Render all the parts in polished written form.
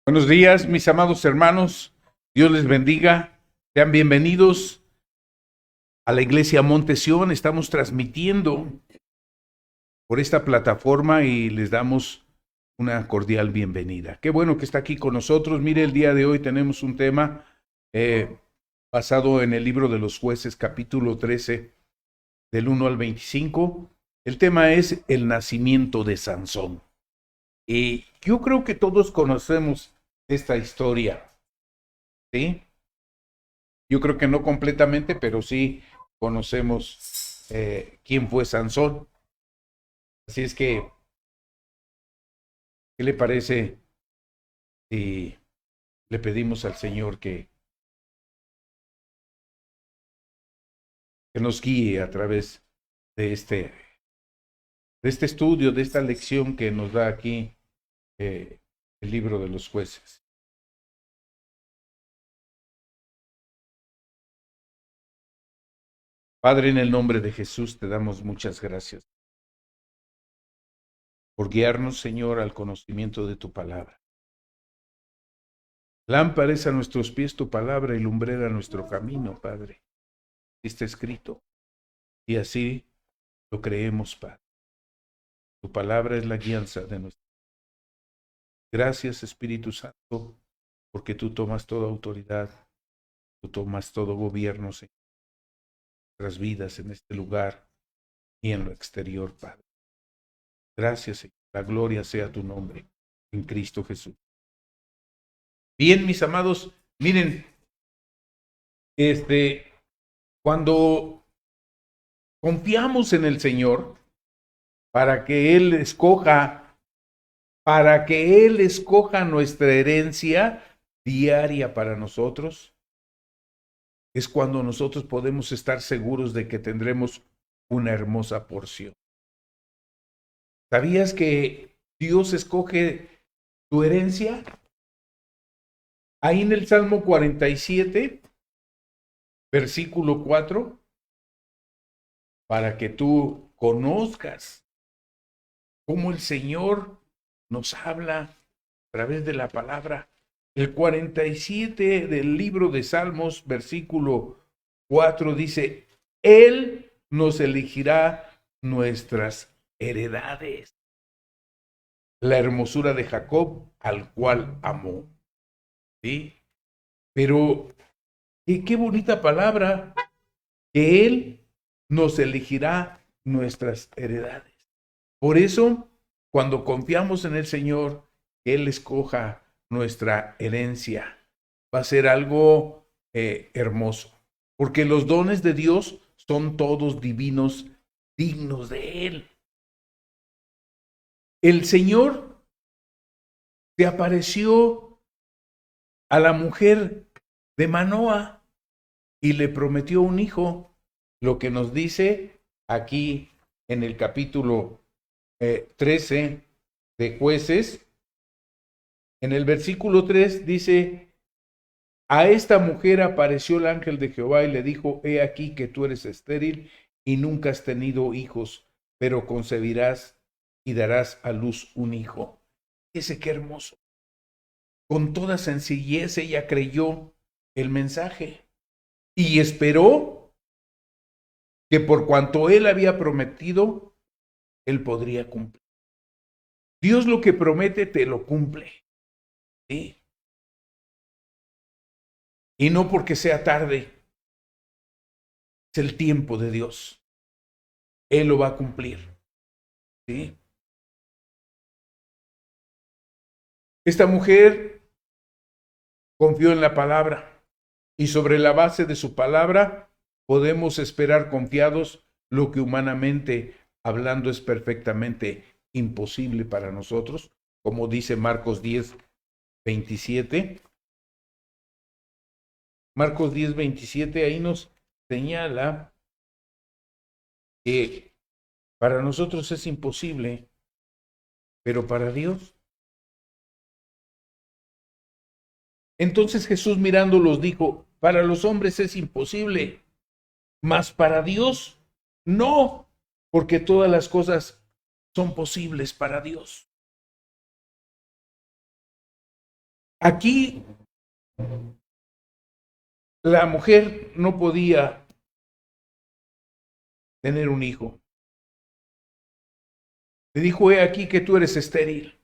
Buenos días, mis amados hermanos. Dios les bendiga. Sean bienvenidos a la Iglesia Monte Sión. Estamos transmitiendo por esta plataforma y les damos una cordial bienvenida. Qué bueno que está aquí con nosotros. Mire, el día de hoy tenemos un tema basado en el libro de los Jueces, capítulo 13, del 1 al 25. El tema es el nacimiento de Sansón. Y yo creo que todos conocemos esta historia, ¿sí? Yo creo que no completamente, pero sí conocemos quién fue Sansón. Así es que, ¿qué le parece si le pedimos al Señor que nos guíe a través de este estudio, de esta lección que nos da aquí el libro de los jueces? Padre, en el nombre de Jesús te damos muchas gracias por guiarnos, Señor, al conocimiento de tu palabra. Lámpara es a nuestros pies tu palabra y lumbrera nuestro camino, Padre. Está escrito, y así lo creemos, Padre. Tu palabra es la guianza de nuestra vida. Gracias, Espíritu Santo, porque tú tomas toda autoridad, tú tomas todo gobierno, Señor, en nuestras vidas, en este lugar y en lo exterior, Padre. Gracias, Señor. La gloria sea tu nombre en Cristo Jesús. Bien, mis amados, miren, cuando confiamos en el Señor para que Él escoja nuestra herencia diaria para nosotros, es cuando nosotros podemos estar seguros de que tendremos una hermosa porción. ¿Sabías que Dios escoge tu herencia? Ahí en el Salmo 47, versículo 4, para que tú conozcas cómo el Señor nos habla a través de la palabra. El 47 del libro de Salmos, versículo 4, dice: Él nos elegirá nuestras heredades, la hermosura de Jacob, al cual amó. ¿Sí? Pero qué bonita palabra, que Él nos elegirá nuestras heredades. Por eso, cuando confiamos en el Señor, Él escoja nuestra herencia. Va a ser algo hermoso, porque los dones de Dios son todos divinos, dignos de Él. El Señor se apareció a la mujer de Manoa y le prometió un hijo, lo que nos dice aquí en el capítulo 13 de Jueces. En el versículo 3 dice: a esta mujer apareció el ángel de Jehová y le dijo: he aquí que tú eres estéril y nunca has tenido hijos, pero concebirás y darás a luz un hijo. Ese qué hermoso. Con toda sencillez ella creyó el mensaje y esperó que por cuanto él había prometido, él podría cumplir. Dios lo que promete te lo cumple, ¿sí? Y no porque sea tarde, es el tiempo de Dios. Él lo va a cumplir, ¿sí? Esta mujer confió en la palabra y sobre la base de su palabra podemos esperar confiados lo que humanamente hablando es perfectamente imposible para nosotros, como dice Marcos 10, 27. Marcos 10, 27, ahí nos señala que para nosotros es imposible, pero para Dios. Entonces Jesús mirándolos dijo: para los hombres es imposible, mas para Dios no, porque todas las cosas son posibles para Dios. Aquí la mujer no podía tener un hijo. Le dijo, he aquí que tú eres estéril.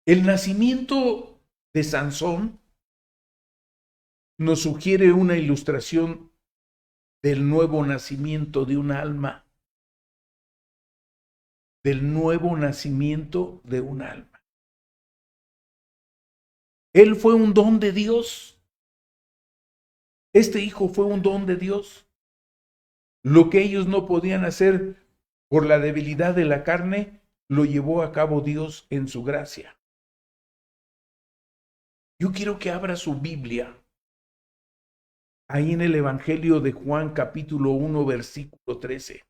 El nacimiento de Sansón nos sugiere una ilustración del nuevo nacimiento de un alma, del nuevo nacimiento de un alma. Él fue un don de Dios. Este hijo fue un don de Dios. Lo que ellos no podían hacer por la debilidad de la carne, lo llevó a cabo Dios en su gracia. Yo quiero que abra su Biblia ahí en el Evangelio de Juan capítulo 1 versículo 13.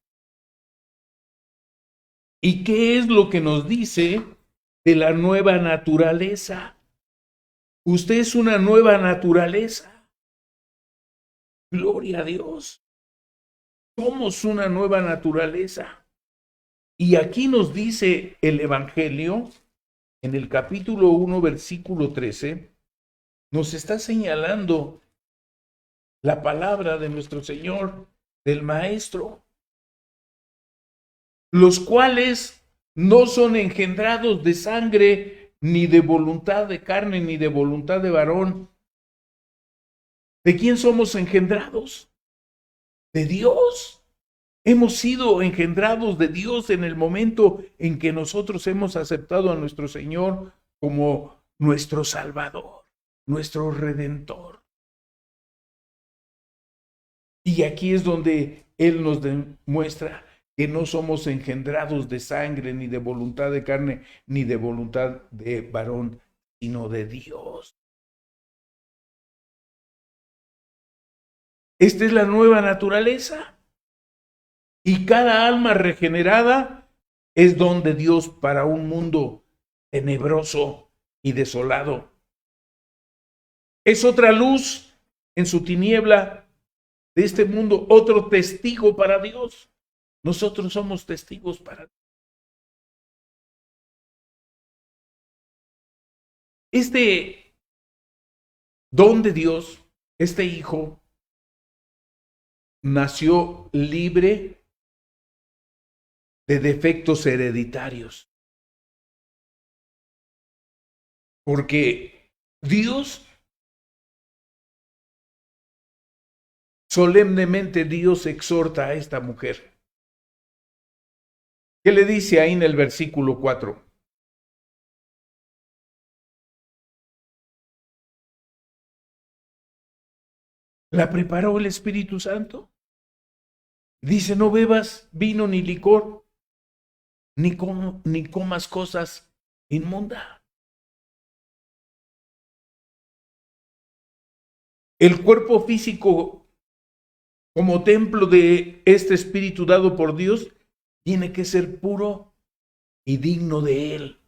¿Y qué es lo que nos dice de la nueva naturaleza? Usted es una nueva naturaleza. Gloria a Dios. Somos una nueva naturaleza. Y aquí nos dice el Evangelio, en el capítulo 1, versículo 13, nos está señalando la palabra de nuestro Señor, del Maestro, los cuales no son engendrados de sangre, ni de voluntad de carne, ni de voluntad de varón. ¿De quién somos engendrados? De Dios. Hemos sido engendrados de Dios en el momento en que nosotros hemos aceptado a nuestro Señor como nuestro Salvador, nuestro Redentor. Y aquí es donde Él nos demuestra que no somos engendrados de sangre, ni de voluntad de carne, ni de voluntad de varón, sino de Dios. Esta es la nueva naturaleza. Y cada alma regenerada es don de Dios para un mundo tenebroso y desolado. Es otra luz en su tiniebla de este mundo, otro testigo para Dios. Nosotros somos testigos para Dios. Este don de Dios, este hijo, nació libre de defectos hereditarios. Porque Dios, solemnemente Dios exhorta a esta mujer. ¿Qué le dice ahí en el versículo 4? ¿La preparó el Espíritu Santo? Dice, no bebas vino ni licor, ni comas cosas inmundas. El cuerpo físico como templo de este Espíritu dado por Dios tiene que ser puro y digno de Él.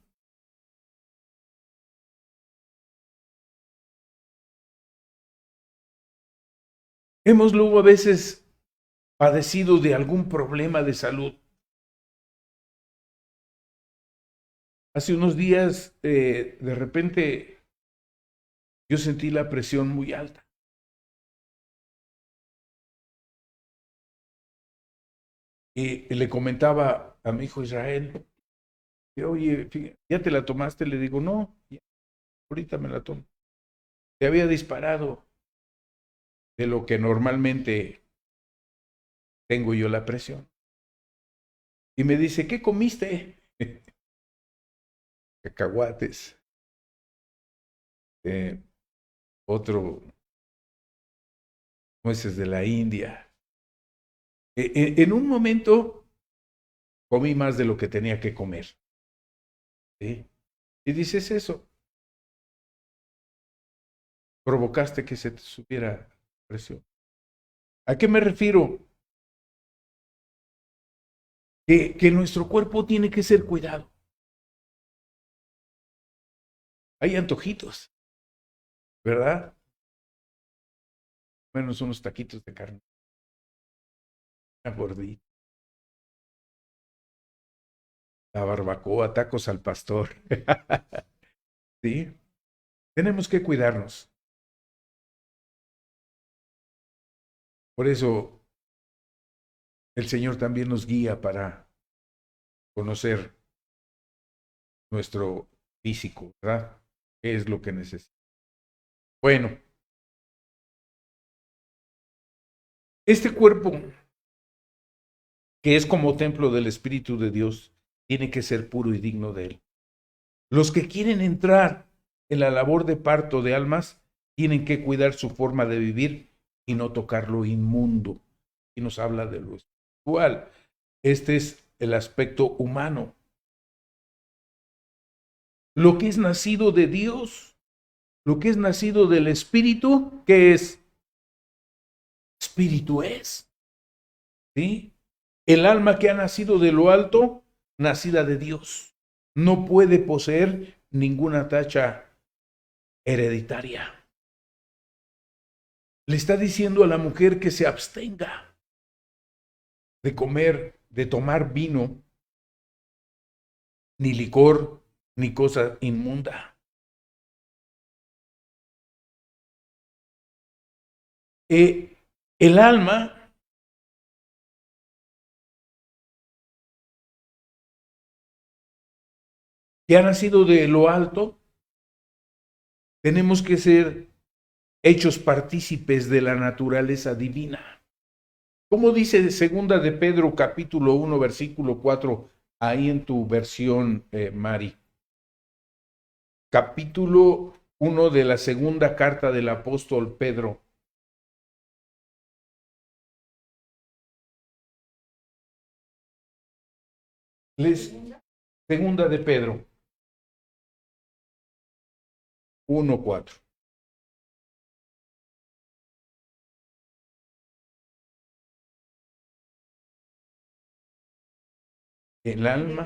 Hemos luego a veces padecido de algún problema de salud. Hace unos días, de repente, yo sentí la presión muy alta. Y le comentaba a mi hijo Israel, que, oye, fíjate, ¿ya te la tomaste? Le digo, no, ya, ahorita me la tomo. Te había disparado de lo que normalmente tengo yo la presión. Y me dice, ¿qué comiste? Cacahuates. Otro, nueces de la India. En un momento comí más de lo que tenía que comer. ¿Sí? Y dices eso, provocaste que se te subiera presión. ¿A qué me refiero? Que nuestro cuerpo tiene que ser cuidado. Hay antojitos, ¿verdad? Menos unos taquitos de carne, una gordita. La barbacoa, tacos al pastor. ¿Sí? Tenemos que cuidarnos. Por eso el Señor también nos guía para conocer nuestro físico, ¿verdad? ¿Qué es lo que necesita? Bueno, este cuerpo, que es como templo del Espíritu de Dios, tiene que ser puro y digno de Él. Los que quieren entrar en la labor de parto de almas tienen que cuidar su forma de vivir y no tocar lo inmundo. Y nos habla de lo espiritual. Este es el aspecto humano. Lo que es nacido de Dios, lo que es nacido del Espíritu, ¿qué es? Espíritu es. ¿Sí? El alma que ha nacido de lo alto, nacida de Dios, no puede poseer ninguna tacha hereditaria. Le está diciendo a la mujer que se abstenga de comer, de tomar vino, ni licor, ni cosa inmunda. El alma que ha nacido de lo alto, tenemos que ser hechos partícipes de la naturaleza divina. Como dice segunda de Pedro capítulo 1 versículo 4 ahí en tu versión, Mari? Capítulo 1 de la segunda carta del apóstol Pedro. Segunda de Pedro 1:4. El alma.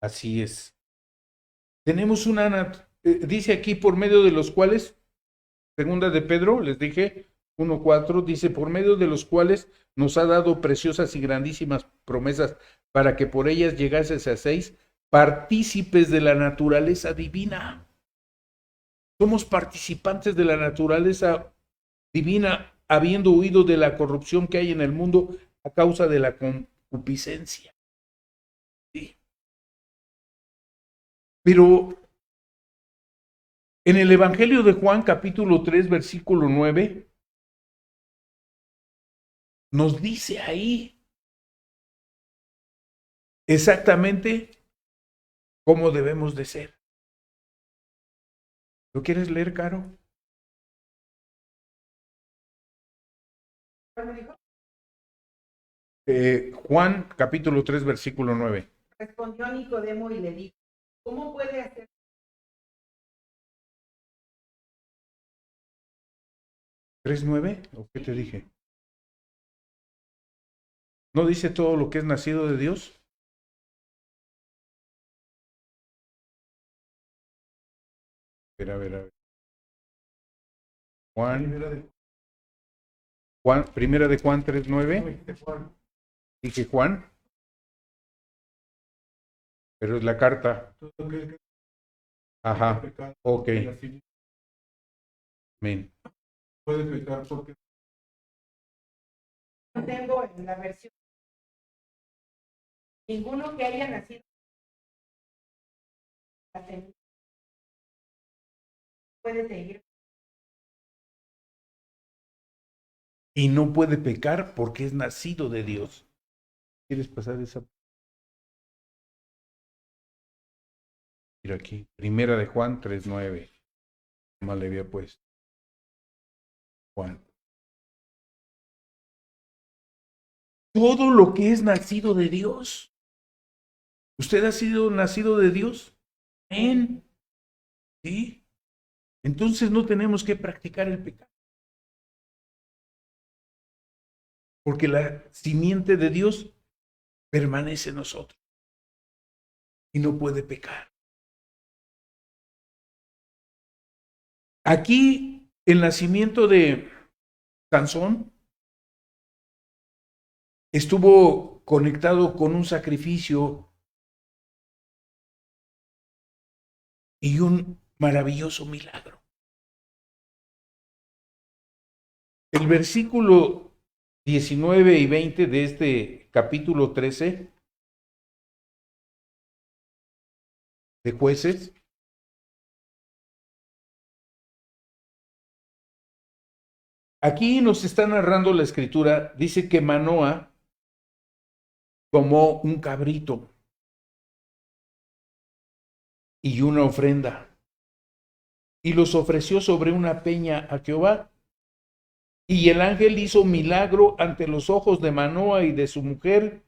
Así es. Tenemos dice aquí por medio de los cuales, segunda de Pedro, les dije, 1:4, dice, por medio de los cuales nos ha dado preciosas y grandísimas promesas para que por ellas llegases a seis partícipes de la naturaleza divina. Somos participantes de la naturaleza divina, habiendo huido de la corrupción que hay en el mundo a causa de la concupiscencia. ¿Sí? Pero en el Evangelio de Juan, capítulo 3, versículo 9, nos dice ahí exactamente cómo debemos de ser. ¿Lo quieres leer, Caro? Juan, capítulo 3, versículo 9. Respondió Nicodemo y le dijo, ¿cómo puede hacer? ¿3:9? ¿O qué te dije? ¿No dice todo lo que es nacido de Dios? A ver. Primera de Juan 3:9. Dije Juan, pero es la carta. Ajá, ok. Amén. Puede pecar porque tengo en la versión ninguno que haya nacido puede seguir. Y no puede pecar porque es nacido de Dios. ¿Quieres pasar esa? Mira aquí, primera de Juan 3:9. Mal le había puesto. Juan. Todo lo que es nacido de Dios. ¿Usted ha sido nacido de Dios? ¿Sí? Entonces no tenemos que practicar el pecado. Porque la simiente de Dios permanece en nosotros. Y no puede pecar. Aquí el nacimiento de Sansón estuvo conectado con un sacrificio y un maravilloso milagro. El versículo 19 y 20 de este capítulo 13 de Jueces aquí nos está narrando la escritura, dice que Manoa tomó un cabrito y una ofrenda y los ofreció sobre una peña a Jehová. Y el ángel hizo milagro ante los ojos de Manoa y de su mujer,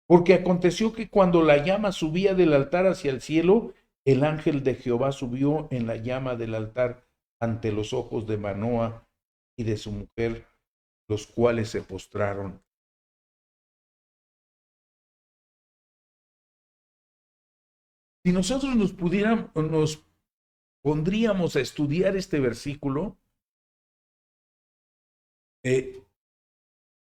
porque aconteció que cuando la llama subía del altar hacia el cielo, el ángel de Jehová subió en la llama del altar ante los ojos de Manoa y de su mujer, los cuales se postraron. Si nosotros nos pondríamos a estudiar este versículo,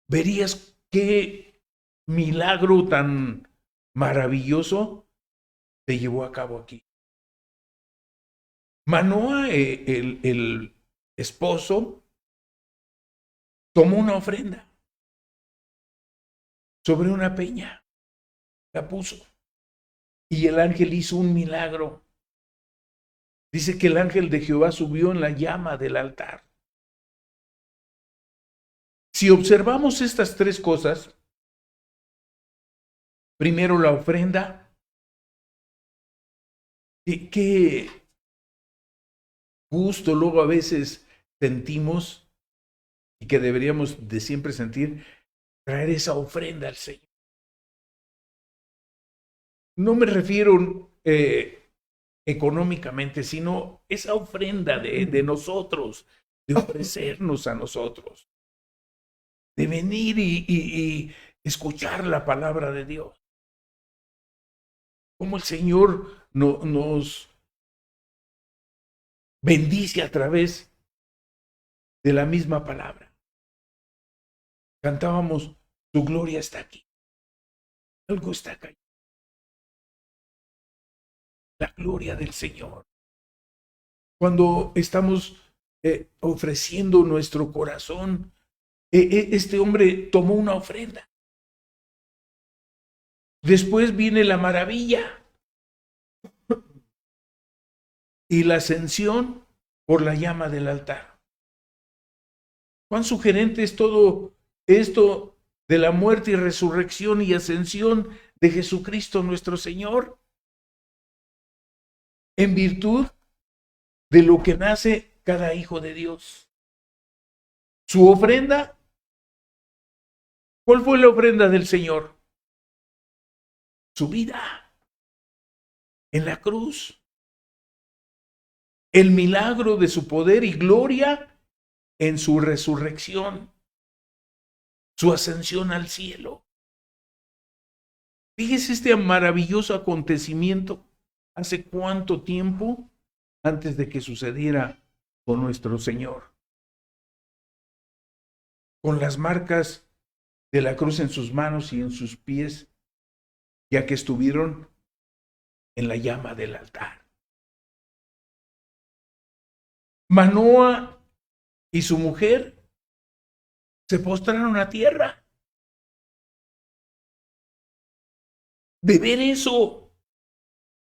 verías qué milagro tan maravilloso se llevó a cabo aquí. Manoa, el esposo, tomó una ofrenda sobre una peña, la puso, y el ángel hizo un milagro. Dice que el ángel de Jehová subió en la llama del altar. Si observamos estas tres cosas, primero la ofrenda, qué gusto luego a veces sentimos y que deberíamos de siempre sentir, traer esa ofrenda al Señor. No me refiero económicamente, sino esa ofrenda de nosotros, de ofrecernos a nosotros, de venir y escuchar la palabra de Dios. Como el Señor nos bendice a través de la misma palabra. Cantábamos, tu gloria está aquí. Algo está acá. La gloria del Señor. Cuando estamos ofreciendo nuestro corazón, este hombre tomó una ofrenda. Después viene la maravilla y la ascensión por la llama del altar. Cuán sugerente es todo esto de la muerte y resurrección y ascensión de Jesucristo nuestro Señor, en virtud de lo que nace cada hijo de Dios. Su ofrenda, ¿cuál fue la ofrenda del Señor? Su vida en la cruz. El milagro de su poder y gloria en su resurrección, su ascensión al cielo. Fíjese este maravilloso acontecimiento. ¿Hace cuánto tiempo antes de que sucediera con nuestro Señor? Con las marcas de la cruz en sus manos y en sus pies, ya que estuvieron en la llama del altar. Manoa y su mujer se postraron a tierra. De ver eso,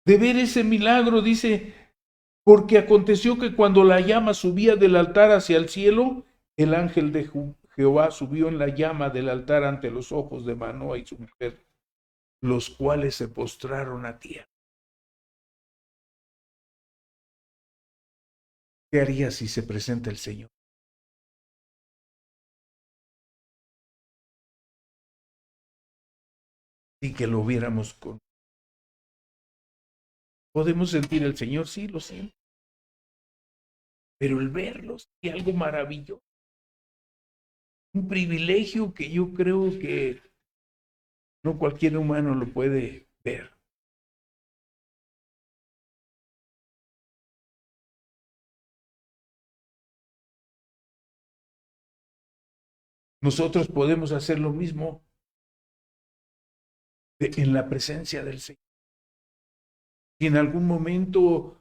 de ver ese milagro, dice, porque aconteció que cuando la llama subía del altar hacia el cielo, el ángel de Jehová subió en la llama del altar ante los ojos de Manoa y su mujer, los cuales se postraron a tierra. ¿Qué haría si se presenta el Señor? Y que lo viéramos con... ¿Podemos sentir el Señor? Sí, lo siento. Pero el verlos es algo maravilloso. Un privilegio que yo creo que no cualquier humano lo puede ver. nosotros podemos hacer lo mismo en la presencia del Señor. Si en algún momento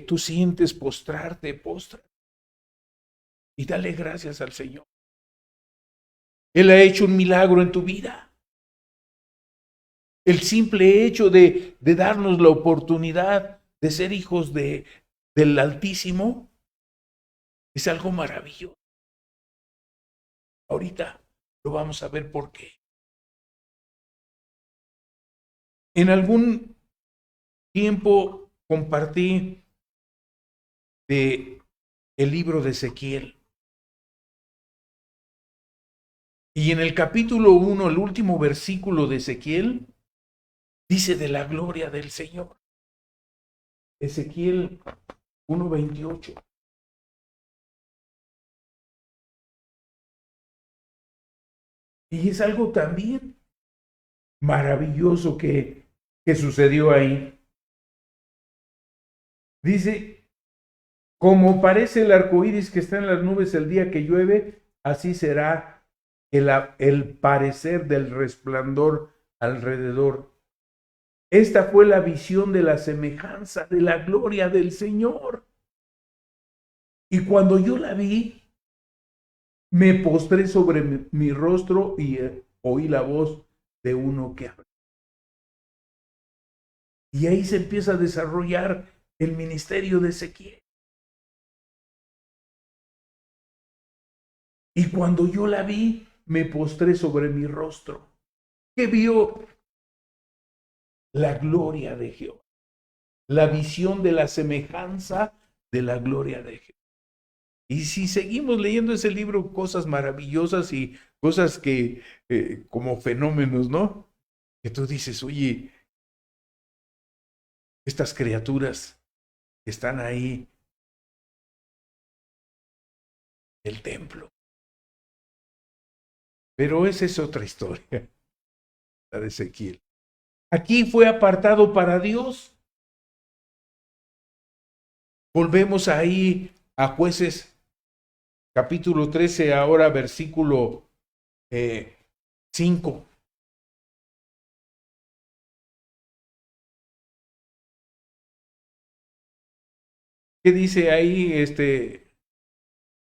tú sientes postrarte, postra y dale gracias al Señor. Él ha hecho un milagro en tu vida. El simple hecho de darnos la oportunidad de ser hijos del Altísimo es algo maravilloso. Ahorita lo vamos a ver por qué. En algún tiempo compartí de el libro de Ezequiel. Y en el capítulo 1, el último versículo de Ezequiel, dice de la gloria del Señor. Ezequiel 1:28. Y es algo también maravilloso que sucedió ahí. Dice, como parece el arco iris que está en las nubes el día que llueve, así será el parecer del resplandor alrededor. Esta fue la visión de la semejanza de la gloria del Señor. Y cuando yo la vi, me postré sobre mi rostro y oí la voz de uno que habla. Y ahí se empieza a desarrollar el ministerio de Ezequiel. Y cuando yo la vi, me postré sobre mi rostro. ¿Qué vio? La gloria de Jehová. La visión de la semejanza de la gloria de Jehová. Y si seguimos leyendo ese libro, cosas maravillosas y cosas que, como fenómenos, ¿no? Que tú dices, oye, estas criaturas están ahí, el templo. Pero esa es otra historia, la de Ezequiel. Aquí fue apartado para Dios. Volvemos ahí a Jueces, capítulo 13, ahora versículo 5. ¿Qué dice ahí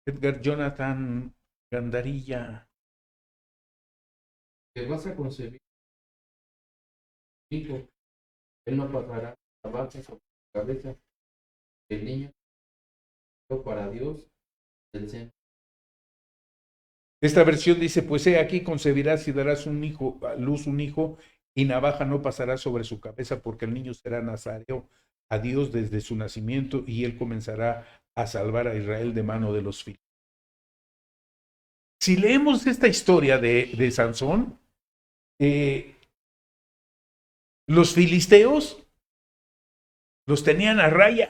Edgar Jonathan Gandarilla? Que vas a concebir hijo, él no pasará la base sobre su cabeza, el niño para Dios del seno. Esta versión dice, pues aquí concebirás y darás a luz un hijo, y navaja no pasará sobre su cabeza, porque el niño será nazareo a Dios desde su nacimiento, y él comenzará a salvar a Israel de mano de los filisteos. Si leemos esta historia de Sansón, los filisteos los tenían a raya.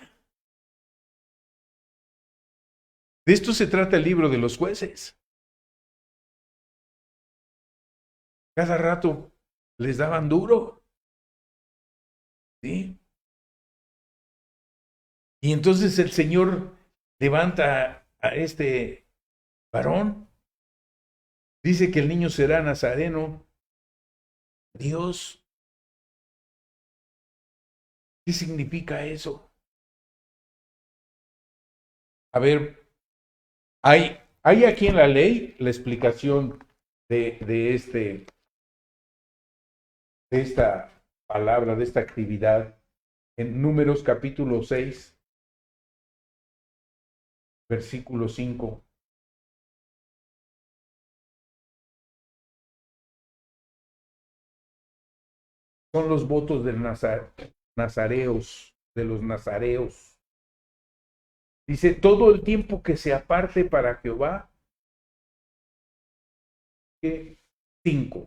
De esto se trata el libro de los jueces. Cada rato les daban duro. ¿Sí? Y entonces el Señor levanta a este varón. Dice que el niño será nazareno. Dios. ¿Qué significa eso? A ver, hay aquí en la ley la explicación de esta palabra, de esta actividad, en Números capítulo 6, versículo 5. Son los votos de nazareos, de los nazareos. Dice, todo el tiempo que se aparte para Jehová, 5.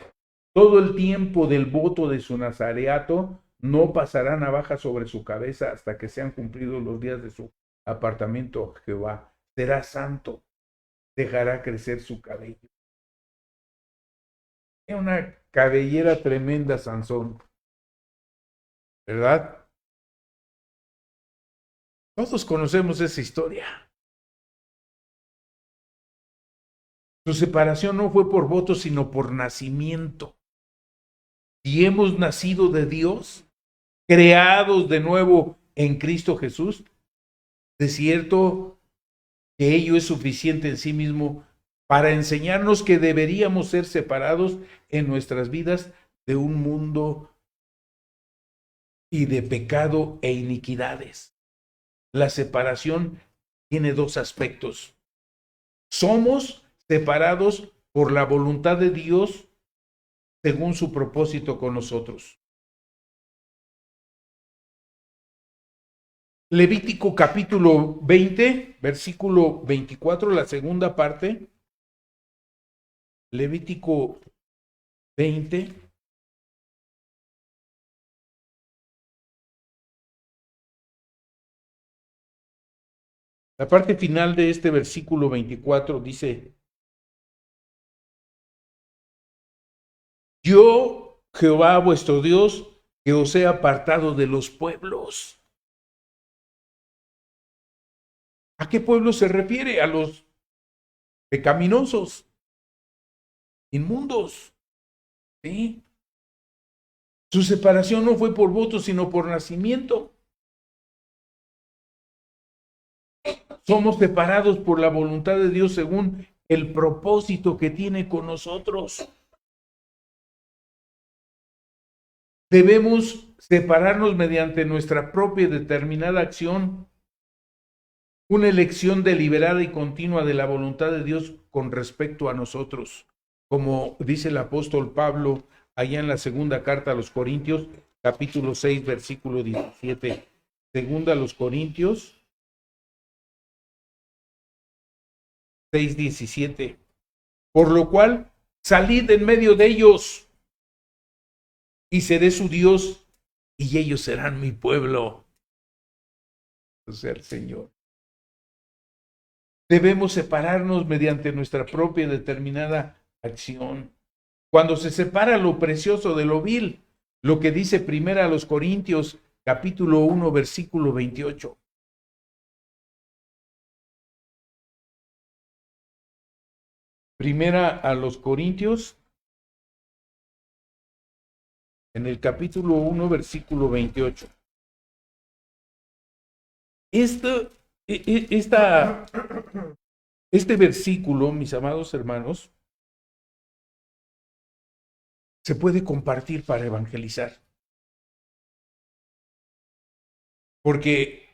Todo el tiempo del voto de su nazareato, no pasará navaja sobre su cabeza hasta que sean cumplidos los días de su apartamiento a Jehová. Será santo, dejará crecer su cabello. Es una cabellera tremenda, Sansón, ¿verdad? Todos conocemos esa historia. Su separación no fue por voto, sino por nacimiento. Y hemos nacido de Dios, creados de nuevo en Cristo Jesús. De cierto que ello es suficiente en sí mismo para enseñarnos que deberíamos ser separados en nuestras vidas de un mundo y de pecado e iniquidades. La separación tiene dos aspectos. Somos separados por la voluntad de Dios según su propósito con nosotros. Levítico capítulo 20, versículo 24, la segunda parte. Levítico 20. La parte final de este versículo 24 dice: Yo, Jehová vuestro Dios, que os he apartado de los pueblos. ¿A qué pueblo se refiere? A los pecaminosos, inmundos. ¿Sí? Su separación no fue por voto, sino por nacimiento. Somos separados por la voluntad de Dios según el propósito que tiene con nosotros. Debemos separarnos mediante nuestra propia y determinada acción, una elección deliberada y continua de la voluntad de Dios con respecto a nosotros. Como dice el apóstol Pablo allá en la segunda carta a los Corintios, capítulo 6, versículo 17. Segunda a los Corintios 6, 17. Por lo cual, salid en medio de ellos y seré su Dios y ellos serán mi pueblo. O sea, el Señor. Debemos separarnos mediante nuestra propia determinada acción. Cuando se separa lo precioso de lo vil, lo que dice primera a los Corintios, capítulo 1, versículo 28. Primera a los Corintios, en el capítulo 1, versículo 28. Este versículo, mis amados hermanos, se puede compartir para evangelizar. Porque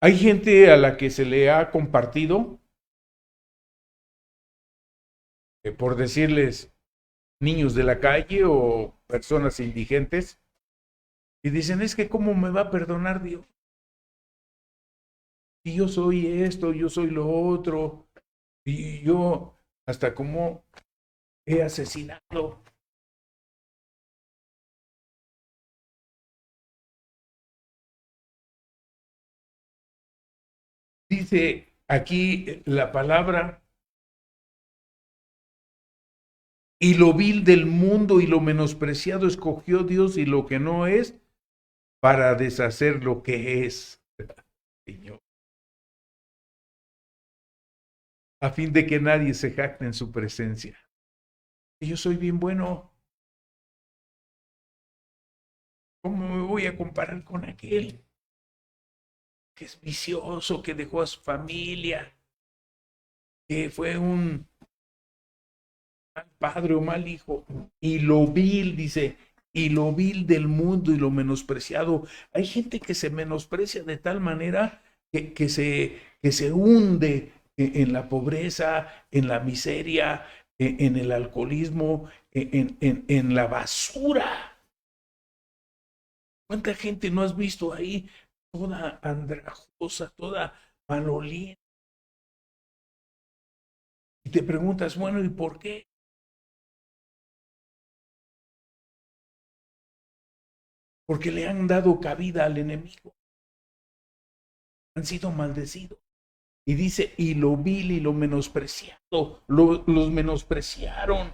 hay gente a la que se le ha compartido, por decirles, niños de la calle o personas indigentes, y dicen, es que ¿cómo me va a perdonar Dios? Y yo soy esto, yo soy lo otro, y yo hasta como he asesinado. Dice aquí la palabra, y lo vil del mundo y lo menospreciado escogió Dios y lo que no es para deshacer lo que es, Señor, a fin de que nadie se jacte en su presencia. Y yo soy bien bueno. ¿Cómo me voy a comparar con aquel que es vicioso, que dejó a su familia, que fue un mal padre o mal hijo? Y lo vil, dice, y lo vil del mundo y lo menospreciado. Hay gente que se menosprecia de tal manera que se hunde en la pobreza, en la miseria, en el alcoholismo, en la basura. ¿Cuánta gente no has visto ahí? Toda andrajosa, toda maloliente. Y te preguntas, bueno, ¿y por qué? Porque le han dado cabida al enemigo. Han sido maldecidos. Y dice, y lo vil y lo menospreciado, los menospreciaron.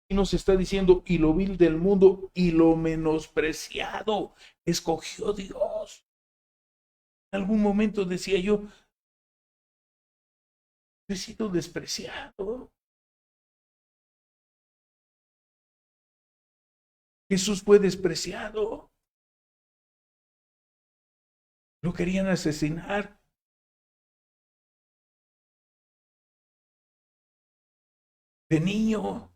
Y nos está diciendo, y lo vil del mundo y lo menospreciado escogió Dios. En algún momento decía yo, he sido despreciado. Jesús fue despreciado. Lo querían asesinar. De niño.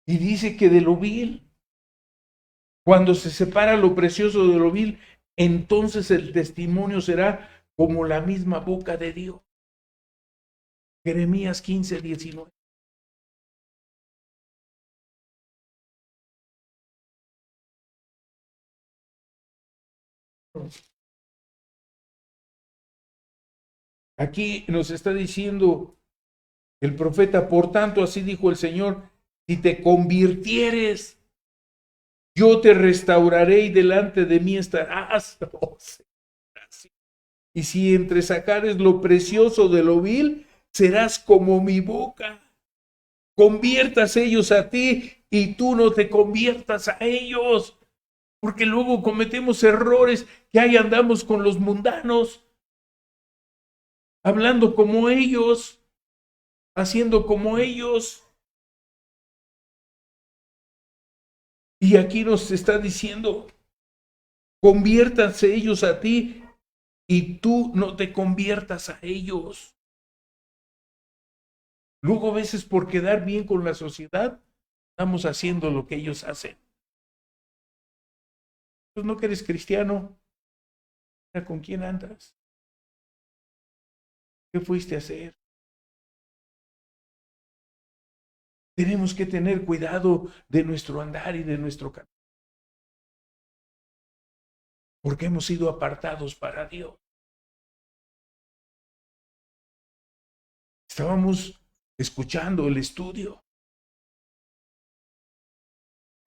Y dice que de lo vil, cuando se separa lo precioso de lo vil, entonces el testimonio será como la misma boca de Dios. Jeremías 15:19. Aquí nos está diciendo el profeta, por tanto, así dijo el Señor, si te convirtieres, yo te restauraré y delante de mí estarás. Oh, y si entresacares lo precioso de lo vil, serás como mi boca. Conviertas ellos a ti y tú no te conviertas a ellos. Porque luego cometemos errores que ahí andamos con los mundanos, hablando como ellos, haciendo como ellos. Y aquí nos está diciendo, conviértanse ellos a ti y tú no te conviertas a ellos. Luego a veces por quedar bien con la sociedad, estamos haciendo lo que ellos hacen. Pues no que eres cristiano, ¿con quién andas? ¿Qué fuiste a hacer? Tenemos que tener cuidado de nuestro andar y de nuestro camino. Porque hemos sido apartados para Dios. Estábamos escuchando el estudio.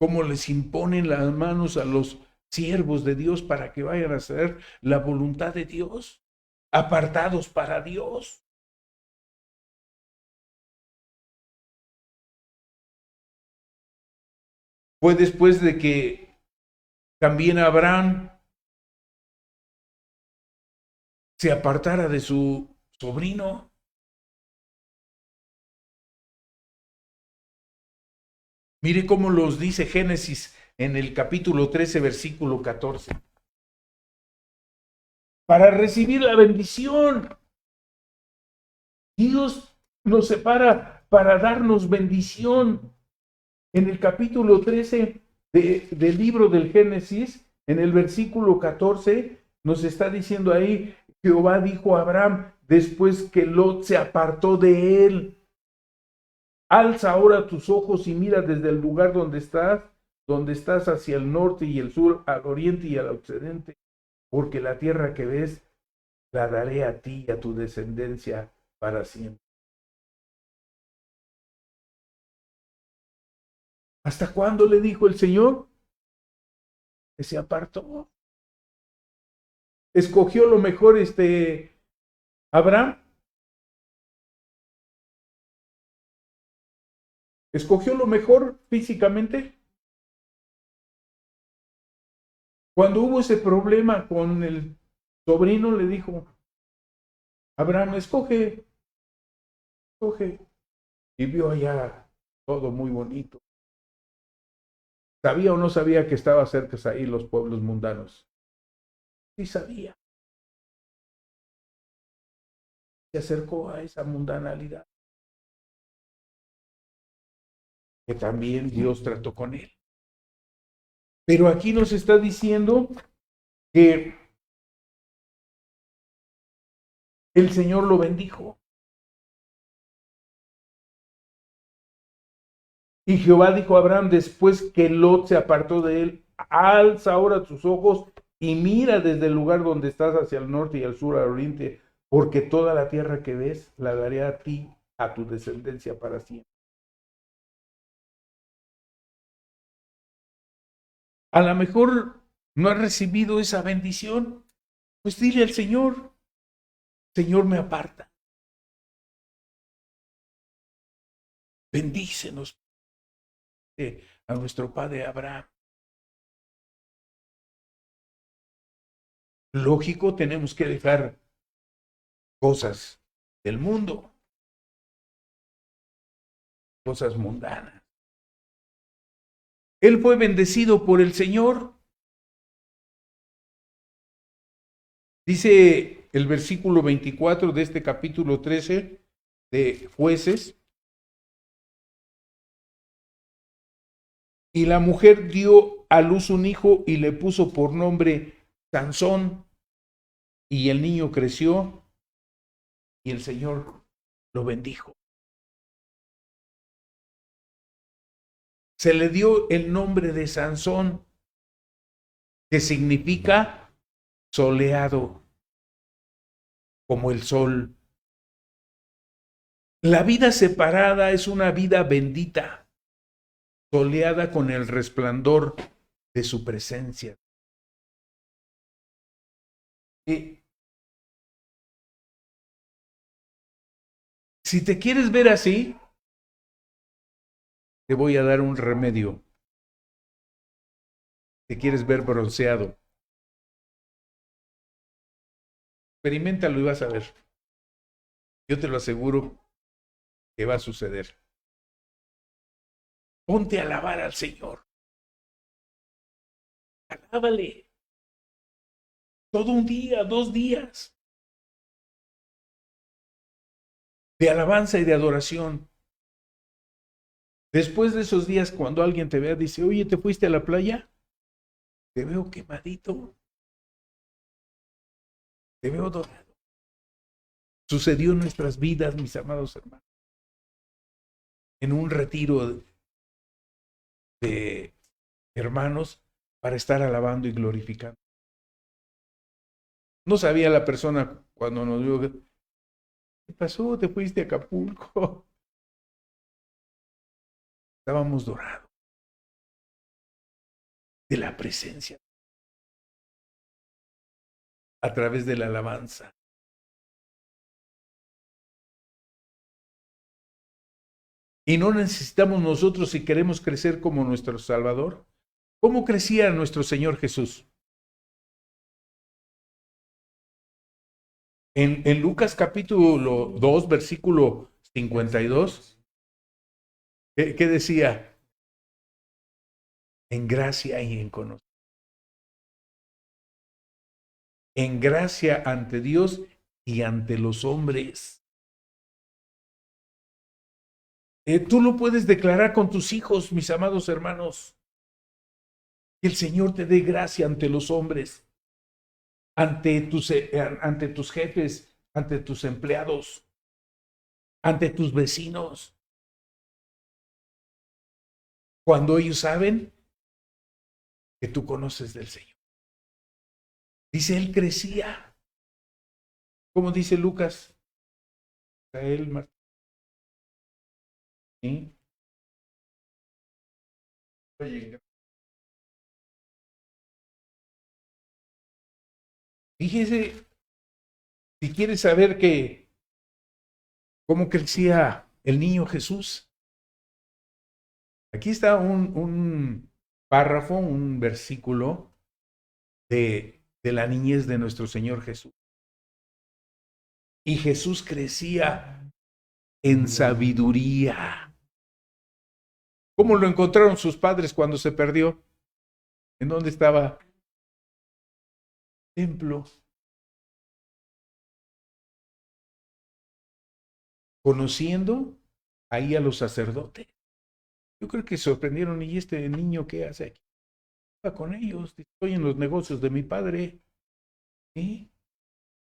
Cómo les imponen las manos a los siervos de Dios para que vayan a hacer la voluntad de Dios. Apartados para Dios. Fue después de que también Abraham se apartara de su sobrino. Mire cómo los dice Génesis en el capítulo 13, versículo 14. Para recibir la bendición. Dios nos separa para darnos bendición. En el capítulo 13 del libro del Génesis, en el versículo 14, nos está diciendo ahí, Jehová dijo a Abraham, después que Lot se apartó de él, alza ahora tus ojos y mira desde el lugar donde estás hacia el norte y el sur, al oriente y al occidente, porque la tierra que ves la daré a ti y a tu descendencia para siempre. ¿Hasta cuándo le dijo el Señor? Que se apartó. Escogió lo mejor Abraham. Escogió lo mejor físicamente. Cuando hubo ese problema con el sobrino, le dijo, Abraham, escoge. Y vio allá todo muy bonito. ¿Sabía o no sabía que estaba cerca ahí los pueblos mundanos? Sí sabía. Se acercó a esa mundanalidad. Que también Dios trató con él. Pero aquí nos está diciendo que el Señor lo bendijo. Y Jehová dijo a Abraham, después que Lot se apartó de él, alza ahora tus ojos y mira desde el lugar donde estás hacia el norte y al sur, al oriente, porque toda la tierra que ves la daré a ti, a tu descendencia para siempre. A lo mejor no has recibido esa bendición, pues dile al Señor, Señor, me aparta. Bendícenos a nuestro padre Abraham. Lógico, tenemos que dejar cosas del mundo. cosas mundanas. Él fue bendecido por el Señor. Dice el versículo 24 de este capítulo 13 de Jueces. Y la mujer dio a luz un hijo y le puso por nombre Sansón. Y el niño creció y el Señor lo bendijo. Se le dio el nombre de Sansón, que significa soleado, como el sol. La vida separada es una vida bendita, soleada con el resplandor de su presencia. Si te quieres ver así, te voy a dar un remedio. Te quieres ver bronceado, experiméntalo y vas a ver. Yo te lo aseguro que va a suceder. Ponte a alabar al Señor. Alábale. Todo un día, 2 días de alabanza y de adoración. Después de esos días, cuando alguien te vea, dice, oye, ¿te fuiste a la playa? Te veo quemadito. Te veo dorado. Sucedió en nuestras vidas, mis amados hermanos. En un retiro de hermanos para estar alabando y glorificando. No sabía la persona cuando nos vio, ¿qué pasó? ¿Te fuiste a Acapulco? Estábamos dorados de la presencia a través de la alabanza. Y no necesitamos nosotros, si queremos crecer como nuestro Salvador. ¿Cómo crecía nuestro Señor Jesús? En Lucas capítulo 2, versículo 52, ¿qué decía? En gracia y en conocimiento. En gracia ante Dios y ante los hombres. Tú lo puedes declarar con tus hijos, mis amados hermanos. Que el Señor te dé gracia ante los hombres, ante tus jefes, ante tus empleados, ante tus vecinos. Cuando ellos saben que tú conoces del Señor. Dice, él crecía. Como dice Lucas. Él, ¿sí? Fíjese, si quieres saber cómo crecía el niño Jesús, aquí está un párrafo, un versículo de la niñez de nuestro Señor Jesús. Y Jesús crecía en sabiduría. ¿Cómo lo encontraron sus padres cuando se perdió? ¿En dónde estaba? Templo. Conociendo ahí a los sacerdotes. Yo creo que sorprendieron, ¿y este niño qué hace aquí? Va con ellos, estoy en los negocios de mi padre. ¿Sí?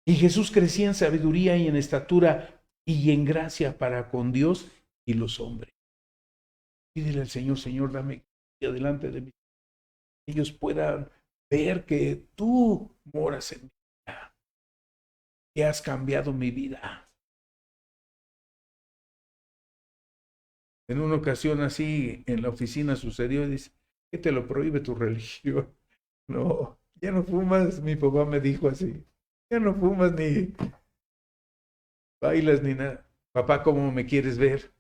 Y Jesús crecía en sabiduría y en estatura y en gracia para con Dios y los hombres. Pídele al Señor, Señor, dame delante de mí. Que ellos puedan ver que tú moras en mi vida, que has cambiado mi vida. En una ocasión así en la oficina sucedió y dice, ¿qué te lo prohíbe tu religión? No, ya no fumas, mi papá me dijo así, ya no fumas ni bailas ni nada. Papá, ¿cómo me quieres ver?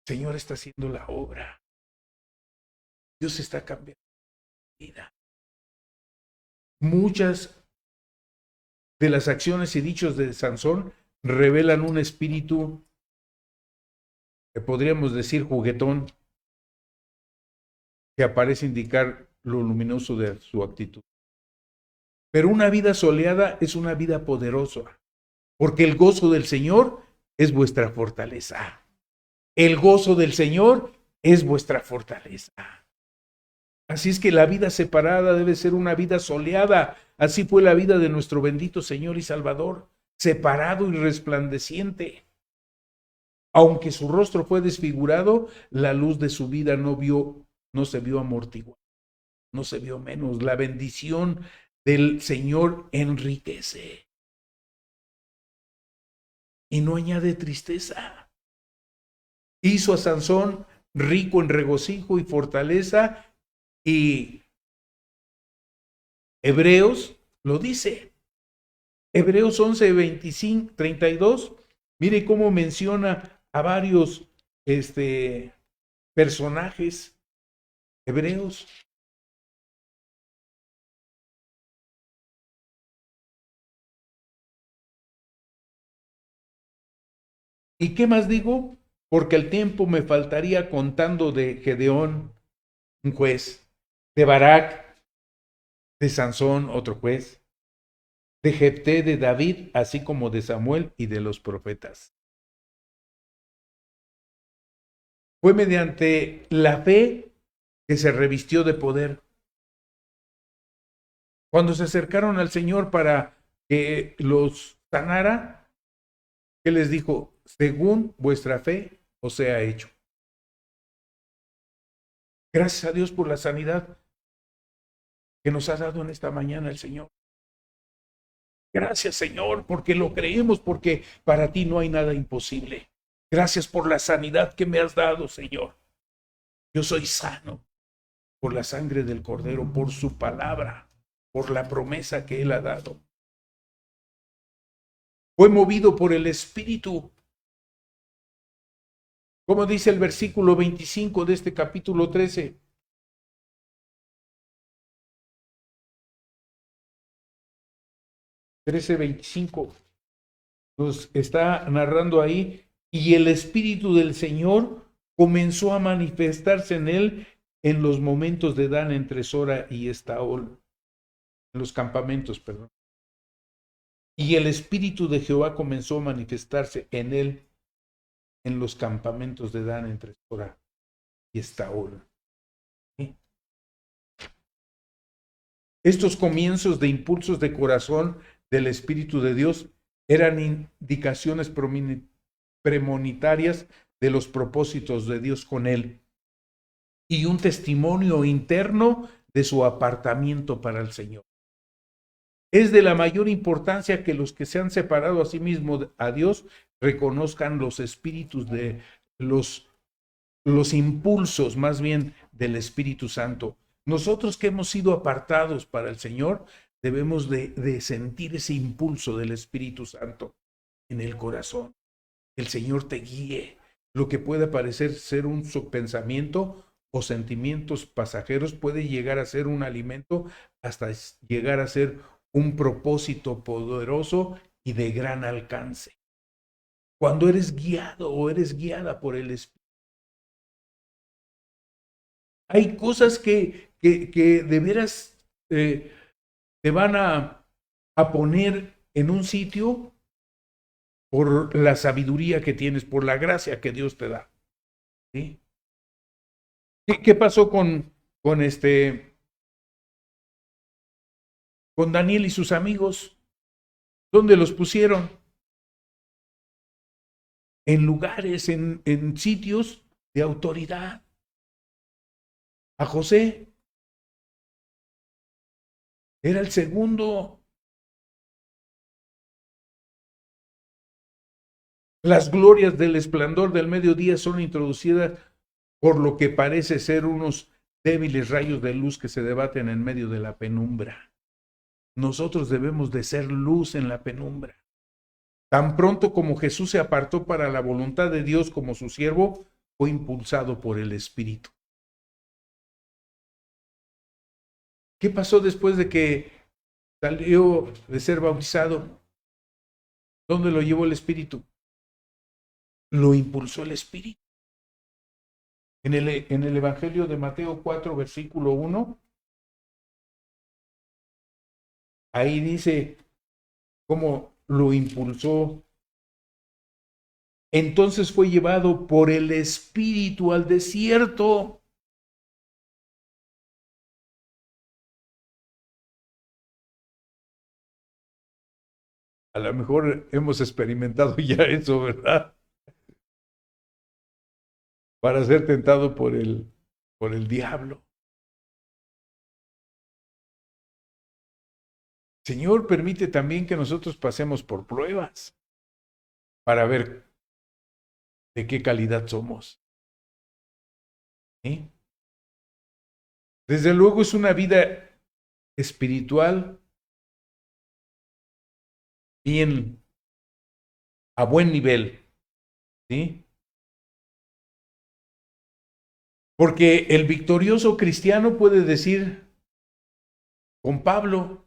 El Señor está haciendo la obra. Dios está cambiando mi vida. Muchas de las acciones y dichos de Sansón revelan un espíritu podríamos decir juguetón, que aparece indicar lo luminoso de su actitud. Pero una vida soleada es una vida poderosa, porque el gozo del Señor es vuestra fortaleza. El gozo del Señor es vuestra fortaleza. Así es que la vida separada debe ser una vida soleada. Así fue la vida de nuestro bendito Señor y Salvador, separado y resplandeciente. Aunque su rostro fue desfigurado, la luz de su vida no se vio amortiguada, no se vio menos. La bendición del Señor enriquece y no añade tristeza. Hizo a Sansón rico en regocijo y fortaleza, y Hebreos lo dice. Hebreos 11, 25, 32. Mire cómo menciona a varios personajes. Hebreos. ¿Y qué más digo? Porque el tiempo me faltaría contando de Gedeón, un juez, de Barak, de Sansón, otro juez, de Jefté, de David, así como de Samuel y de los profetas. Fue mediante la fe que se revistió de poder. Cuando se acercaron al Señor para que los sanara, ¿qué les dijo? Según vuestra fe os sea hecho. Gracias a Dios por la sanidad que nos ha dado en esta mañana el Señor. Gracias, Señor, porque lo creemos, porque para ti no hay nada imposible. Gracias por la sanidad que me has dado, Señor. Yo soy sano por la sangre del Cordero, por su palabra, por la promesa que Él ha dado. Fue movido por el Espíritu. Como dice el versículo 25 de este capítulo 13. Nos está narrando ahí, y el Espíritu del Señor comenzó a manifestarse en él en los momentos de Dan entre Sora y Estaol, en los campamentos, perdón. Y el Espíritu de Jehová comenzó a manifestarse en él en los campamentos de Dan entre Sora y Estaol. ¿Sí? Estos comienzos de impulsos de corazón del Espíritu de Dios eran indicaciones premonitarias de los propósitos de Dios con él y un testimonio interno de su apartamiento para el Señor. Es de la mayor importancia que los que se han separado a sí mismos a Dios reconozcan los espíritus de los impulsos más bien del Espíritu Santo. Nosotros que hemos sido apartados para el Señor debemos de sentir ese impulso del Espíritu Santo en el corazón. El Señor te guíe. Lo que puede parecer ser un pensamiento o sentimientos pasajeros puede llegar a ser un alimento hasta llegar a ser un propósito poderoso y de gran alcance. Cuando eres guiado o eres guiada por el Espíritu. Hay cosas que de veras te van a poner en un sitio por la sabiduría que tienes, por la gracia que Dios te da. ¿Sí? ¿Qué pasó con Daniel y sus amigos? ¿Dónde los pusieron? En lugares, en sitios de autoridad. A José era el segundo. Las glorias del esplendor del mediodía son introducidas por lo que parece ser unos débiles rayos de luz que se debaten en medio de la penumbra. Nosotros debemos de ser luz en la penumbra. Tan pronto como Jesús se apartó para la voluntad de Dios como su siervo, fue impulsado por el Espíritu. ¿Qué pasó después de que salió de ser bautizado? ¿Dónde lo llevó el Espíritu? Lo impulsó el Espíritu. En el Evangelio de Mateo 4, versículo 1, ahí dice cómo lo impulsó. Entonces fue llevado por el Espíritu al desierto. A lo mejor hemos experimentado ya eso, ¿verdad? Para ser tentado por el diablo. Señor, permite también que nosotros pasemos por pruebas para ver de qué calidad somos. ¿Sí? Desde luego es una vida espiritual bien a buen nivel, ¿sí? Porque el victorioso cristiano puede decir con Pablo,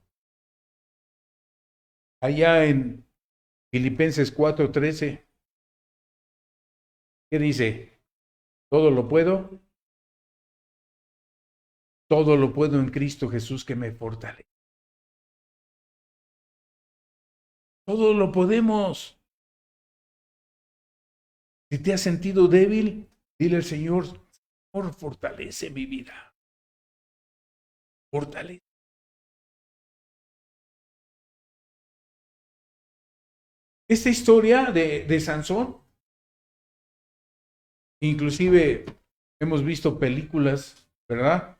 allá en Filipenses 4:13, ¿qué dice? Todo lo puedo en Cristo Jesús que me fortalece. Todo lo podemos. Si te has sentido débil, dile al Señor, Señor, fortalece mi vida. Fortalece. Esta historia de Sansón, inclusive hemos visto películas, ¿verdad?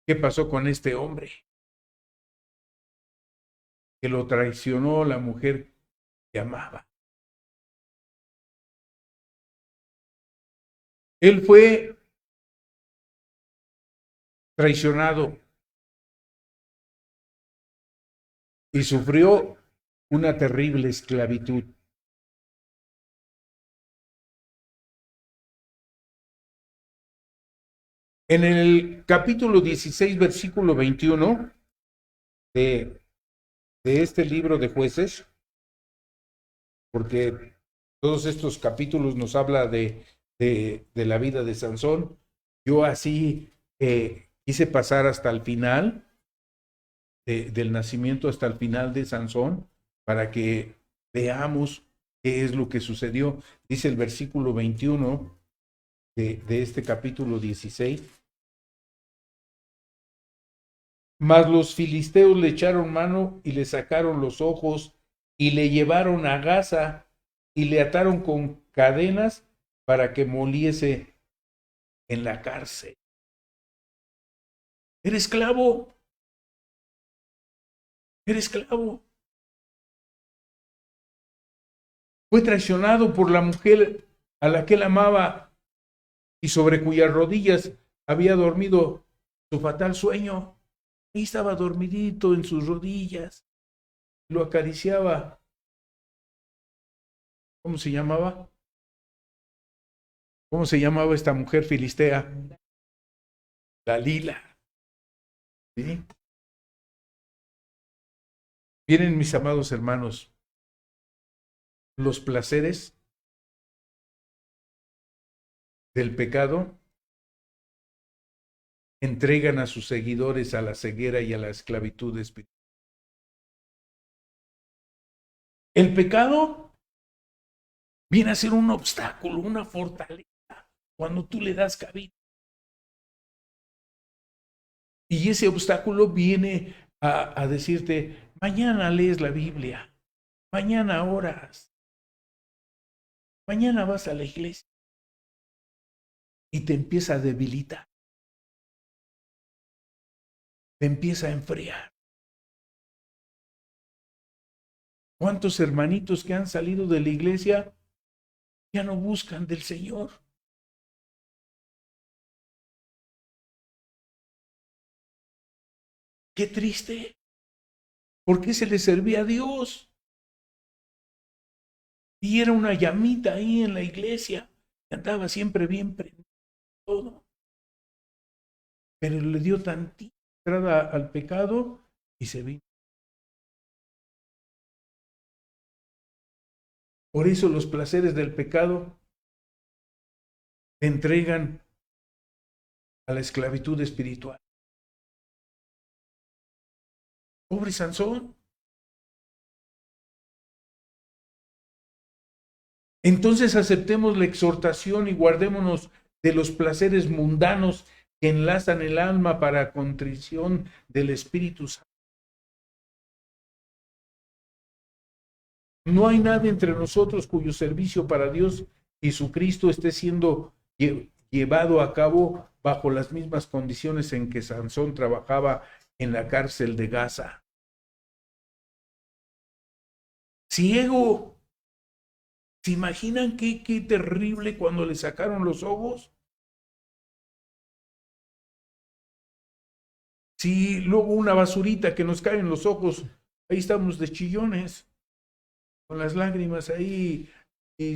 ¿Qué pasó con este hombre? Que lo traicionó la mujer que amaba. Él fue traicionado y sufrió una terrible esclavitud. En el capítulo 16, versículo 21 de este libro de Jueces, porque todos estos capítulos nos habla de la vida de Sansón, yo así quise pasar hasta el final, del nacimiento hasta el final de Sansón, para que veamos qué es lo que sucedió. Dice el versículo 21 de este capítulo 16. Mas los filisteos le echaron mano y le sacaron los ojos y le llevaron a Gaza y le ataron con cadenas para que moliese en la cárcel. Era esclavo. Era esclavo. Fue traicionado por la mujer a la que él amaba y sobre cuyas rodillas había dormido su fatal sueño. Ahí estaba dormidito en sus rodillas. Lo acariciaba. ¿Cómo se llamaba? ¿Cómo se llamaba esta mujer filistea? Dalila. ¿Sí? Miren, mis amados hermanos, los placeres del pecado entregan a sus seguidores a la ceguera y a la esclavitud espiritual. El pecado viene a ser un obstáculo, una fortaleza, cuando tú le das cabida. Y ese obstáculo viene a decirte, mañana lees la Biblia, mañana oras, mañana vas a la iglesia, y te empieza a debilitar, te empieza a enfriar. ¿Cuántos hermanitos que han salido de la iglesia ya no buscan del Señor? Qué triste. ¿Por qué se le servía a Dios? Y era una llamita ahí en la iglesia, que andaba siempre bien prendido todo. Pero le dio tantita entrada al pecado y se vino. Por eso los placeres del pecado te entregan a la esclavitud espiritual. Pobre Sansón. Entonces aceptemos la exhortación y guardémonos de los placeres mundanos que enlazan el alma para contrición del Espíritu Santo. No hay nadie entre nosotros cuyo servicio para Dios Jesucristo esté siendo llevado a cabo bajo las mismas condiciones en que Sansón trabajaba en la cárcel de Gaza. Ciego. ¿Se imaginan qué terrible cuando le sacaron los ojos? Sí, luego una basurita que nos cae en los ojos, ahí estamos de chillones, con las lágrimas ahí, y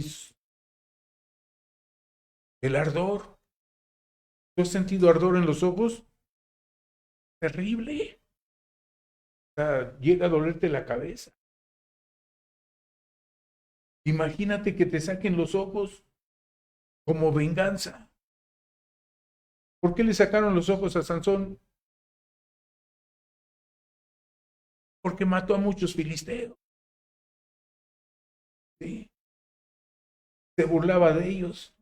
el ardor. ¿Tú has sentido ardor en los ojos? Terrible. O sea, llega a dolerte la cabeza. Imagínate que te saquen los ojos como venganza. ¿Por qué le sacaron los ojos a Sansón? Porque mató a muchos filisteos. ¿Sí? Se burlaba de ellos.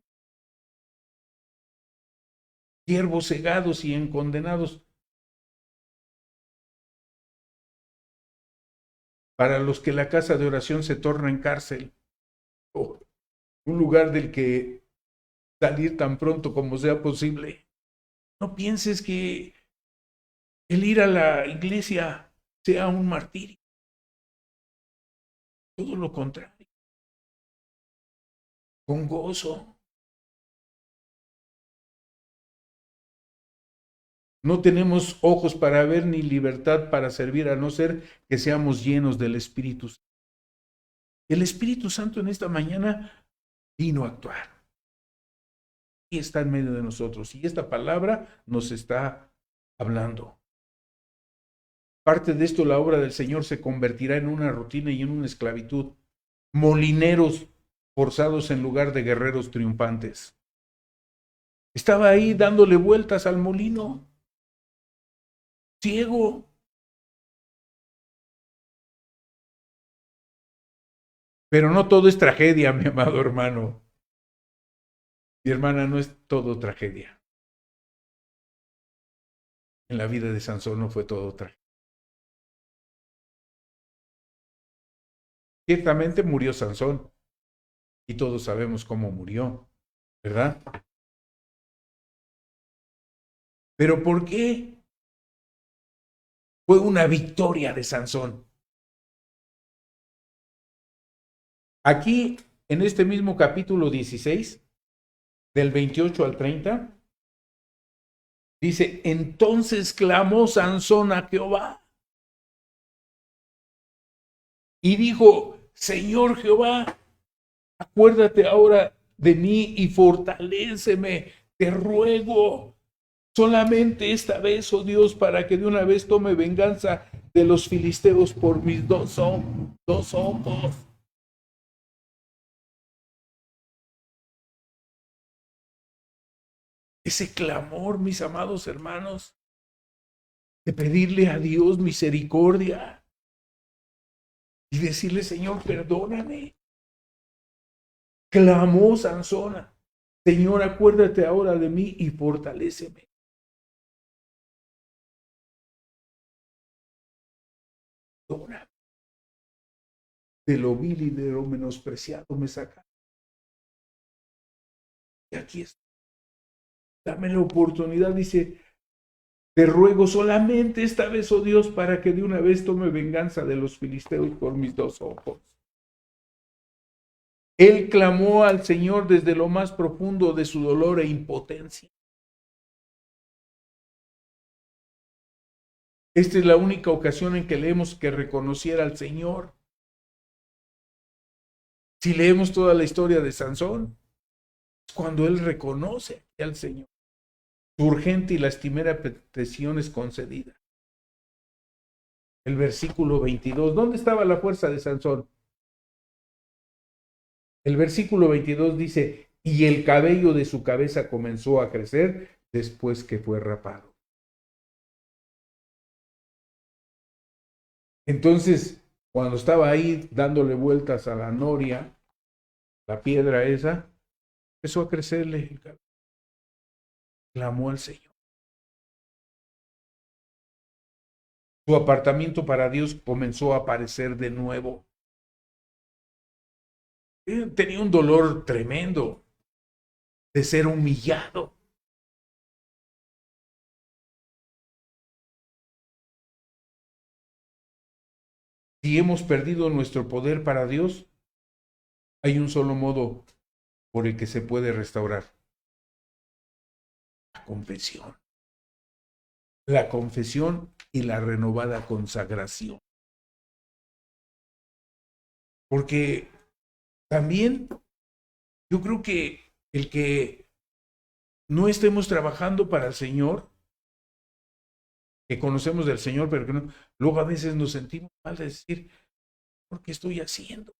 Siervos cegados y condenados. Para los que la casa de oración se torna en cárcel. Un lugar del que salir tan pronto como sea posible. No pienses que el ir a la iglesia sea un martirio. Todo lo contrario. Con gozo. No tenemos ojos para ver ni libertad para servir, a no ser que seamos llenos del Espíritu Santo. El Espíritu Santo en esta mañana vino a actuar. Y está en medio de nosotros. Y esta palabra nos está hablando. Parte de esto, la obra del Señor se convertirá en una rutina y en una esclavitud. Molineros forzados en lugar de guerreros triunfantes. Estaba ahí dándole vueltas al molino. Ciego. Pero no todo es tragedia, mi amado hermano. Mi hermana, no es todo tragedia. En la vida de Sansón no fue todo tragedia. Ciertamente murió Sansón. Y todos sabemos cómo murió, ¿verdad? ¿Pero por qué? Fue una victoria de Sansón. Aquí, en este mismo capítulo 16, del 28 al 30, dice, entonces clamó Sansón a Jehová y dijo, Señor Jehová, acuérdate ahora de mí y fortaléceme, te ruego, solamente esta vez, oh Dios, para que de una vez tome venganza de los filisteos por mis dos ojos. Ese clamor, mis amados hermanos, de pedirle a Dios misericordia y decirle, Señor, perdóname. Clamó Sansón, Señor, acuérdate ahora de mí y fortaléceme. Perdóname. De lo vil y de lo menospreciado me saca. Y aquí está. Dame la oportunidad, dice, te ruego solamente esta vez, oh Dios, para que de una vez tome venganza de los filisteos por mis dos ojos. Él clamó al Señor desde lo más profundo de su dolor e impotencia. Esta es la única ocasión en que leemos que reconociera al Señor. Si leemos toda la historia de Sansón, es cuando él reconoce al Señor. Su urgente y lastimera petición es concedida. El versículo 22. ¿Dónde estaba la fuerza de Sansón? El versículo 22 dice, y el cabello de su cabeza comenzó a crecer después que fue rapado. Entonces, cuando estaba ahí dándole vueltas a la noria, la piedra esa, empezó a crecerle el cabello. Clamó al Señor. Su apartamiento para Dios comenzó a aparecer de nuevo. Tenía un dolor tremendo de ser humillado. Si hemos perdido nuestro poder para Dios, hay un solo modo por el que se puede restaurar: la confesión. La confesión y la renovada consagración. Porque también yo creo que el que no estemos trabajando para el Señor, que conocemos del Señor, pero que no, luego a veces nos sentimos mal de decir, ¿por qué estoy haciendo?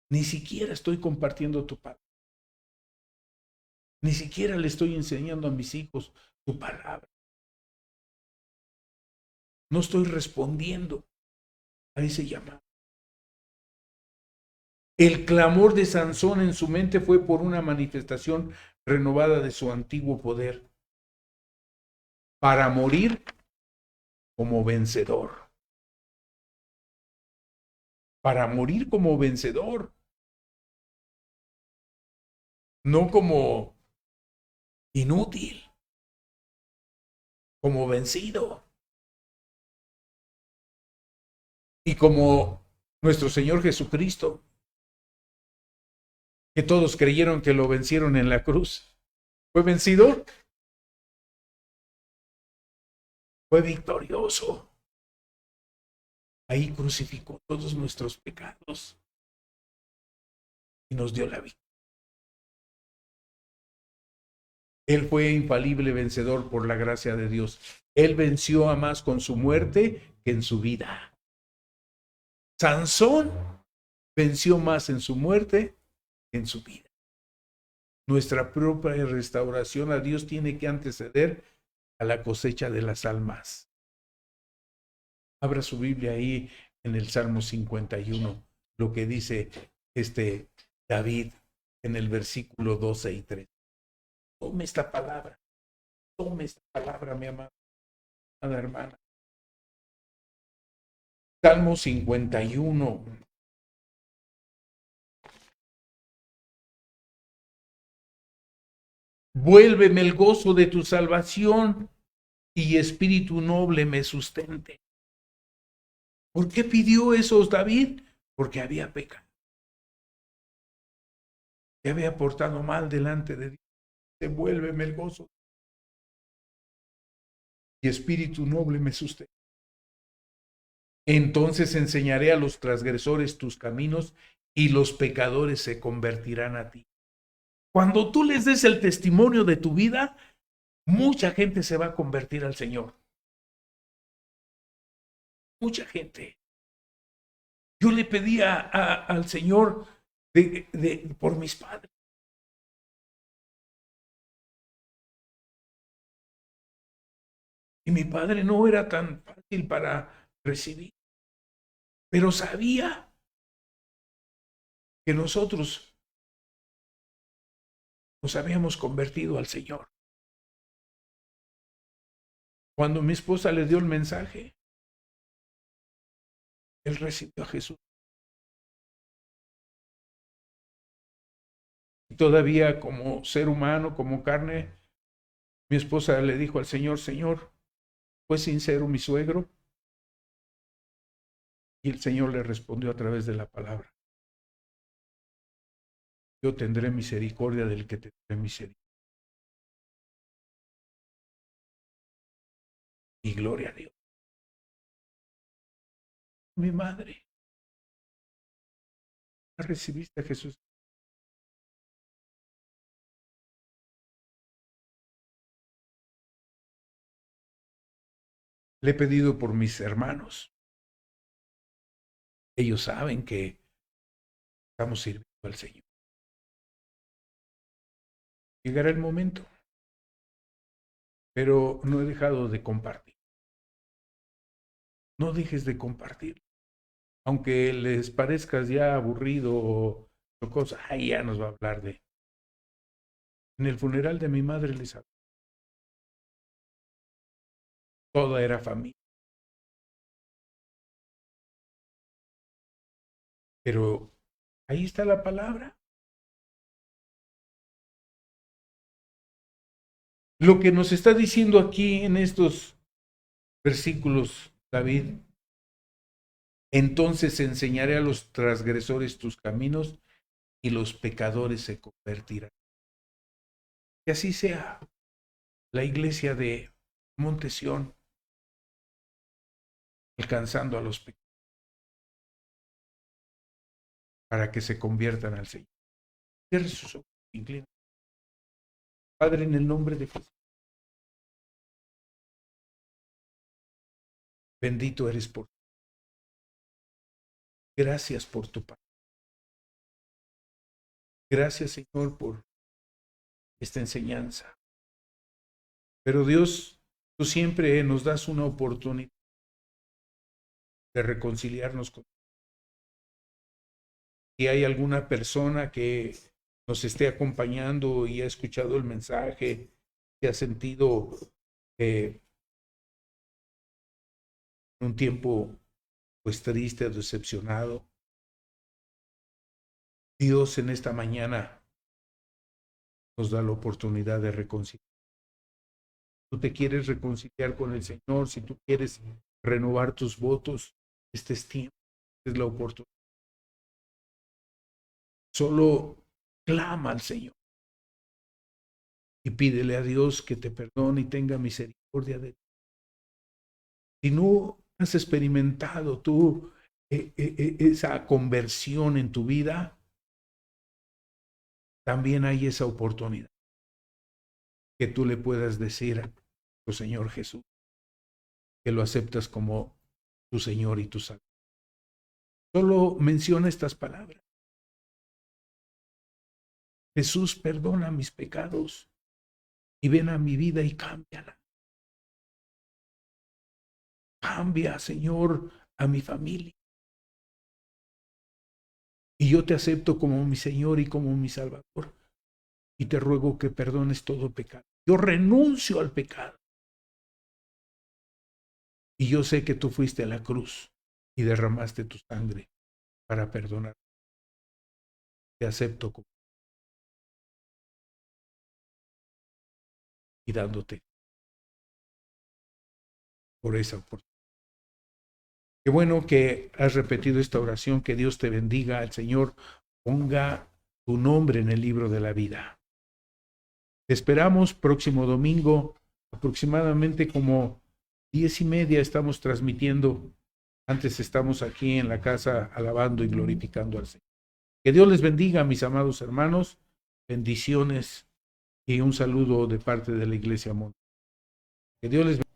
Ni siquiera estoy compartiendo tu palabra. Ni siquiera le estoy enseñando a mis hijos tu palabra. No estoy respondiendo a ese llamado. El clamor de Sansón en su mente fue por una manifestación renovada de su antiguo poder, para morir como vencedor. Para morir como vencedor. No como inútil, como vencido. Y como nuestro Señor Jesucristo, que todos creyeron que lo vencieron en la cruz. ¿Fue vencido? Fue victorioso. Ahí crucificó todos nuestros pecados y nos dio la vida. Él fue infalible vencedor por la gracia de Dios. Él venció a más con su muerte que en su vida. Sansón venció más en su muerte que en su vida. Nuestra propia restauración a Dios tiene que anteceder a la cosecha de las almas. Abra su Biblia ahí en el Salmo 51, lo que dice David en el versículo 12 y 13. Tome esta palabra, mi amada hermana. Salmo 51. Vuélveme el gozo de tu salvación y espíritu noble me sustente. ¿Por qué pidió eso David? Porque había pecado. Se había portado mal delante de Dios. Devuélveme el gozo y espíritu noble me sustente. Entonces enseñaré a los transgresores tus caminos y los pecadores se convertirán a ti. Cuando tú les des el testimonio de tu vida, mucha gente se va a convertir al Señor. Mucha gente. Yo le pedí al Señor por mis padres. Y mi padre no era tan fácil para recibir. Pero sabía que nosotros nos habíamos convertido al Señor. Cuando mi esposa le dio el mensaje, él recibió a Jesús. Y todavía como ser humano, como carne, mi esposa le dijo al Señor, Señor, ¿fue sincero mi suegro? Y el Señor le respondió a través de la palabra. Yo tendré misericordia del que tendré misericordia. Y gloria a Dios. Mi madre, ¿recibiste a Jesús? Le he pedido por mis hermanos. Ellos saben que estamos sirviendo al Señor. Llegará el momento, pero no he dejado de compartir. No dejes de compartir. Aunque les parezcas ya aburrido o cosa, ahí ya nos va a hablar de. En el funeral de mi madre les hablé. Toda era familia. Pero ahí está la palabra. Lo que nos está diciendo aquí en estos versículos, David, entonces enseñaré a los transgresores tus caminos y los pecadores se convertirán. Que así sea la iglesia de Monte Sión, alcanzando a los pecadores, para que se conviertan al Señor. Cierre sus ojos, inclina. Padre, en el nombre de Jesús, bendito eres por ti. Gracias por tu paz. Gracias, Señor, por esta enseñanza. Pero Dios, tú siempre nos das una oportunidad de reconciliarnos con. Si hay alguna persona que nos esté acompañando y ha escuchado el mensaje, que ha sentido un tiempo pues triste, decepcionado, Dios en esta mañana nos da la oportunidad de reconciliar. Tú te quieres reconciliar con el Señor, si tú quieres renovar tus votos, este es tiempo, esta es la oportunidad. Solo clama al Señor y pídele a Dios que te perdone y tenga misericordia de ti. Si no has experimentado tú esa conversión en tu vida, también hay esa oportunidad que tú le puedas decir a tu Señor Jesús que lo aceptas como tu Señor y tu Salvador. Solo menciona estas palabras. Jesús, perdona mis pecados y ven a mi vida y cámbiala. Cambia, Señor, a mi familia. Y yo te acepto como mi Señor y como mi Salvador. Y te ruego que perdones todo pecado. Yo renuncio al pecado. Y yo sé que tú fuiste a la cruz y derramaste tu sangre para perdonar. Te acepto como y dándote por esa oportunidad. Qué bueno que has repetido esta oración. Que Dios te bendiga. El Señor ponga tu nombre en el libro de la vida. Te esperamos próximo domingo, aproximadamente como 10:30 estamos transmitiendo. Antes estamos aquí en la casa alabando y glorificando al Señor. Que Dios les bendiga, mis amados hermanos. Bendiciones y un saludo de parte de la Iglesia Monte. Que Dios les bendiga.